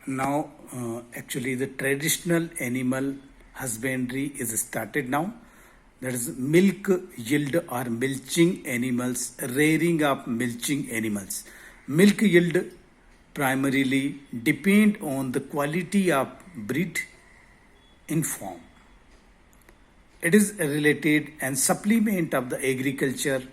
Now, actually, the traditional animal husbandry is started now. That is milk yield or milching animals, rearing of milching animals. Milk yield primarily depend on the quality of breed in form. It is related and supplement of the agricultural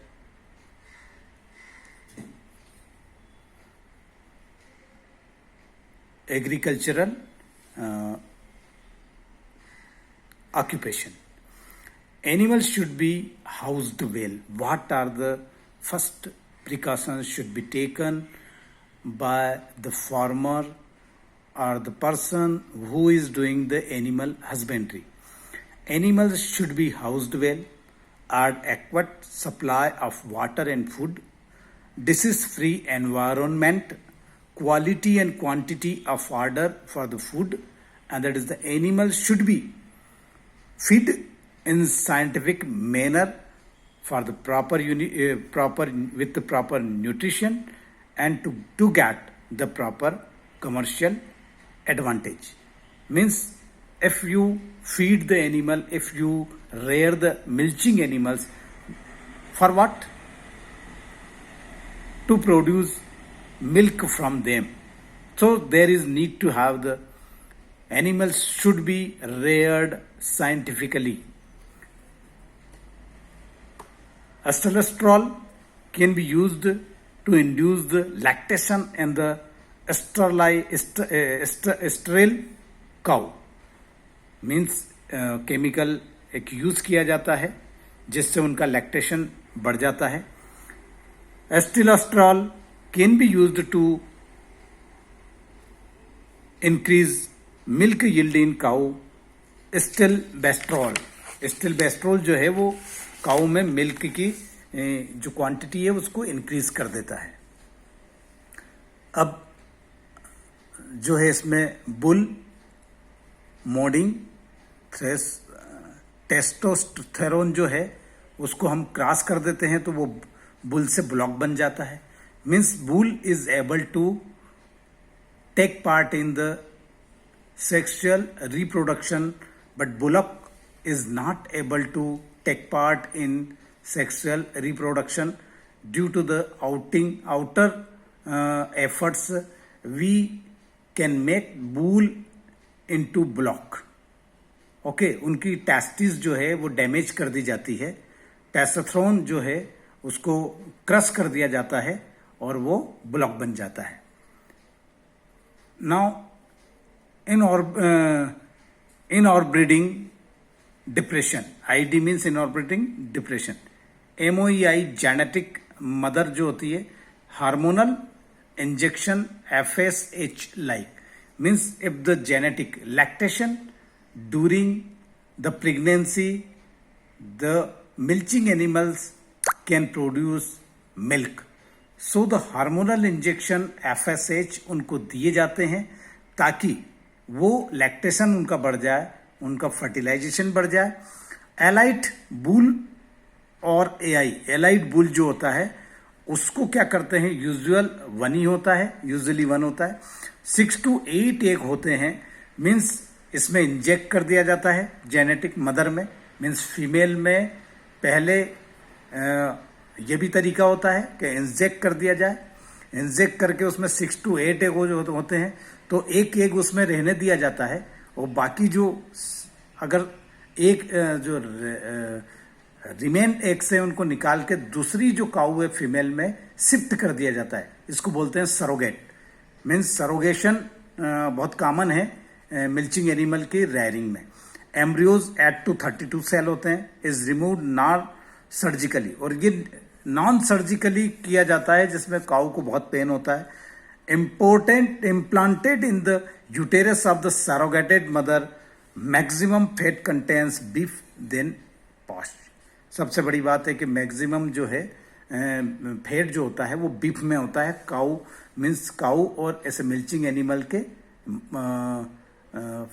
occupation. Animals should be housed well. What are the first precautions should be taken by the farmer or the person who is doing the animal husbandry? Animals should be housed well, adequate supply of water and food, disease-free environment, quality and quantity of order for the food, and that is the animals should be fed in scientific manner for the proper with the proper nutrition and to get the proper commercial advantage. Means if you feed the animal, if you rear the milching animals, for what? To produce milk from them. So there is need to have the animals should be reared scientifically. Acetylcholine can be used to induce the lactation and the sterile cow. Means chemical एक use किया जाता है जिससे उनका lactation बढ़ जाता है. Stilbestrol can be used to increase milk yield in cow. Stilbestrol जो है वो काऊ में मिल्क की जो क्वांटिटी है उसको इंक्रीज कर देता है. अब जो है इसमें बुल मोडिंग टेस्टोस्टेरोन जो है उसको हम क्रॉस कर देते हैं तो वो बुल से ब्लॉक बन जाता है. Means bull is able to take part in the sexual reproduction but bullock is not able to take part in sexual reproduction due to the outer efforts we can make bull into block. Okay उनकी testis जो है वो damage कर दी जाती है. Testosterone जो है उसको क्रश कर दिया जाता है और वो ब्लॉक बन जाता है. नाउ इन और breeding depression. ID means in और ब्रीडिंग डिप्रेशन. एमओईआई जेनेटिक मदर जो होती है hormonal injection FSH like means if the genetic lactation during the pregnancy the milching animals can produce milk. So the hormonal injection FSH उनको दिए जाते हैं ताकि वो लैक्टेशन उनका बढ़ जाए, उनका फर्टिलाइजेशन बढ़ जाए. एलाइट बुल और एलाइट बुल जो होता है उसको क्या करते हैं, यूजुअली वन होता है. 6 to 8 एग होते हैं. मीन्स इसमें इंजेक्ट कर दिया जाता है जेनेटिक मदर में. मीन्स फीमेल में पहले ये भी तरीका होता है कि इंजेक्ट कर दिया जाए. इंजेक्ट करके उसमें 6 to 8 एग जो होते हैं तो एक एग उसमें रहने दिया जाता है और बाकी जो अगर एक जो रिमेन एग से उनको निकाल के दूसरी जो काऊ है फीमेल में शिफ्ट कर दिया जाता है. इसको बोलते हैं सरोगेट. मीन्स सरोगेशन बहुत कॉमन है मिल्चिंग एनिमल की रेयरिंग में. एम्ब्रियोज एट टू 32 सेल होते हैं. इज रिमूव नॉन सर्जिकली और ये नॉन सर्जिकली किया जाता है जिसमें काऊ को बहुत पेन होता है. Implanted in the uterus of the surrogated mother. Maximum fat contains beef than past. सबसे बड़ी बात है कि मैक्सिमम जो है फैट जो होता है वो बीफ में होता है. काऊ मीन्स काऊ और ऐसे मिल्चिंग एनिमल के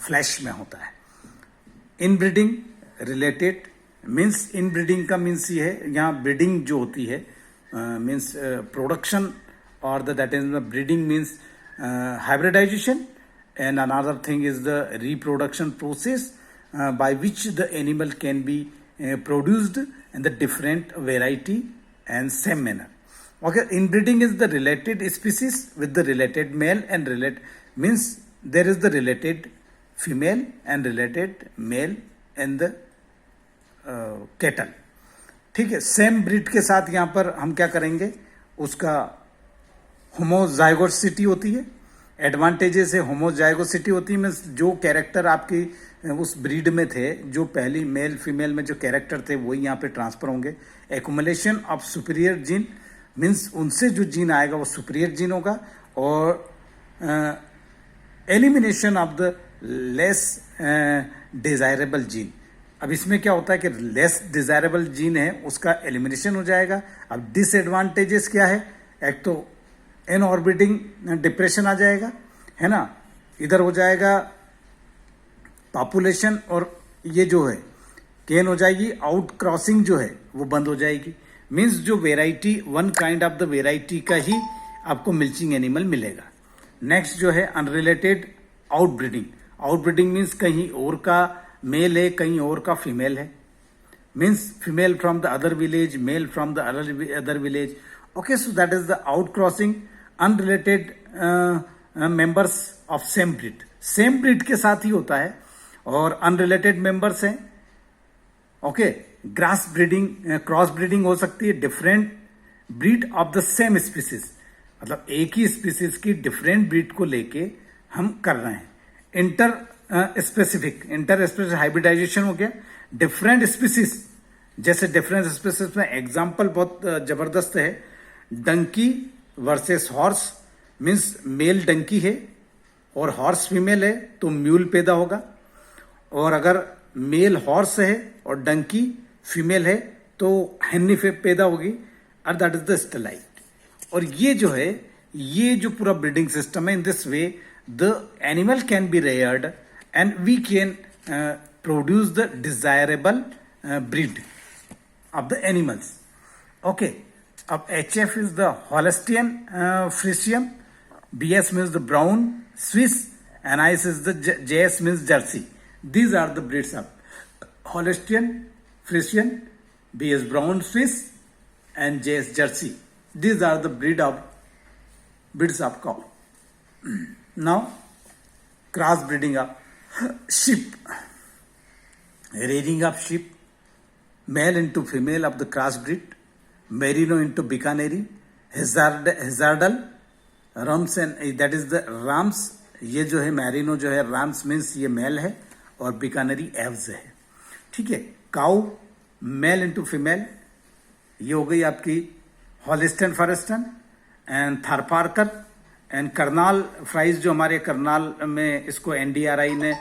फ्लैश में होता है. इनब्रीडिंग रिलेटेड मीन्स इनब्रीडिंग का मीन्स ये है यहाँ ब्रीडिंग जो होती है मीन्स प्रोडक्शन और that is breeding means hybridization and another thing is the reproduction process by which the animal can be produced in the different variety and same manner. Okay, inbreeding is the related species with the related male and relate means there is the related female and related male in the cattle. ठीक है, same breed के साथ यहाँ पर हम क्या करेंगे, उसका होमोजाइगोसिटी होती है. एडवांटेजेस है, होमोजाइगोसिटी होती है मीन्स जो कैरेक्टर आपकी उस ब्रीड में थे, जो पहली मेल फीमेल में जो कैरेक्टर थे वही यहाँ पे ट्रांसफर होंगे. Accumulation of superior gene means उनसे जो जीन आएगा वो सुपीरियर जीन होगा. और elimination of the less desirable gene. अब इसमें क्या होता है कि लेस डिजायरेबल जीन है उसका एलिमिनेशन हो जाएगा. अब डिसएडवांटेजेस क्या है, एक तो इन ऑर्बिटिंग डिप्रेशन आ जाएगा, है ना, इधर हो जाएगा पॉपुलेशन, और ये जो है गेन हो जाएगी, आउट क्रॉसिंग जो है वो बंद हो जाएगी. मीन्स जो variety one kind of the variety का ही आपको मिल्चिंग एनिमल मिलेगा. नेक्स्ट जो है अनरिलेटेड आउटब्रीडिंग. आउटब्रीडिंग मीन्स कहीं और का मेल है, कहीं और का फीमेल है. Means female from the other village, male from the other village. Okay, so that is the out crossing. Unrelated members of same breed, same breed के साथ ही होता है और अनरिलेटेड मेंबर्स हैं. Okay, grass breeding, cross breeding हो सकती है different breed of the same species, मतलब एक ही स्पीसीज की डिफरेंट ब्रीड को लेके हम कर रहे हैं. इंटर स्पेसिफिक हाइब्रिडाइजेशन हो गया. डिफरेंट स्पीसीज, जैसे डिफरेंट स्पीसीज में एग्जांपल बहुत जबरदस्त है. Donkey versus horse means male donkey है और हॉर्स फीमेल है तो म्यूल पैदा होगा. और अगर मेल हॉर्स है और डंकी फीमेल है तो हेन्नी पैदा होगी, और दैट इज द स्टेलाइट. और ये जो है, ये जो पूरा ब्रीडिंग सिस्टम है, in this way the animal can be reared and we can produce the desirable breed of the animals. Okay, अब HF is the Holstein Friesian, BS means the brown Swiss, and IS is the JS means Jersey. These are the breeds of Holstein Friesian, BS brown Swiss, and JS Jersey. These are the breeds of cow. Now, cross breeding of sheep, rearing of sheep, male into female of the cross breed. Merino into Bicaneri, Hazardal, Rams and that is the Rams. ये जो है Marino जो है, Ram's means ये mail है और बिकानरी Aves है. ठीक है, काउ मेल इंटू फीमेल, ये हो गई आपकी Holstein Friesian and Tharparkar and Karnal Fries. जो हमारे करनाल में इसको NDRI ने,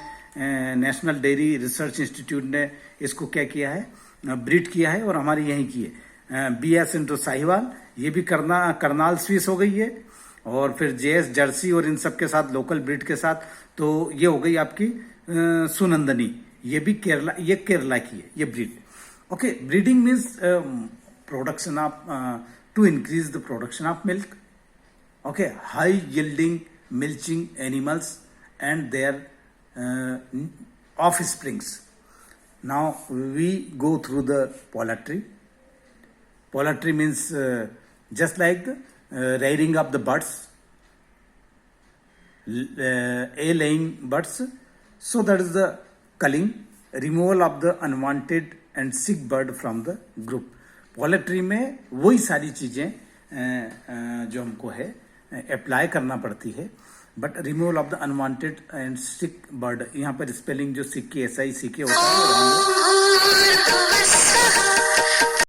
नेशनल डेयरी रिसर्च इंस्टीट्यूट ने इसको क्या किया है, ब्रीड किया है और हमारी यहीं की है. BS इंटू साहिवाल, ये भी करनाल स्विस हो गई है. और फिर JS जर्सी और इन सब के साथ लोकल ब्रीड के साथ तो ये हो गई आपकी सुनंदनी, ये भी केरला, ये केरला की है ये breed. Okay, breeding means production of to increase the production of milk. Okay, high yielding milching animals and their offsprings. Now we go through the poultry. Poultry means just like the rearing of the birds, laying birds. So that is the culling, removal of the unwanted and sick bird from the group. Poultry में वही सारी चीजें जो हमको है apply करना पड़ती है. But removal of the unwanted and sick bird, यहाँ पर स्पेलिंग जो सिक के SICK होता है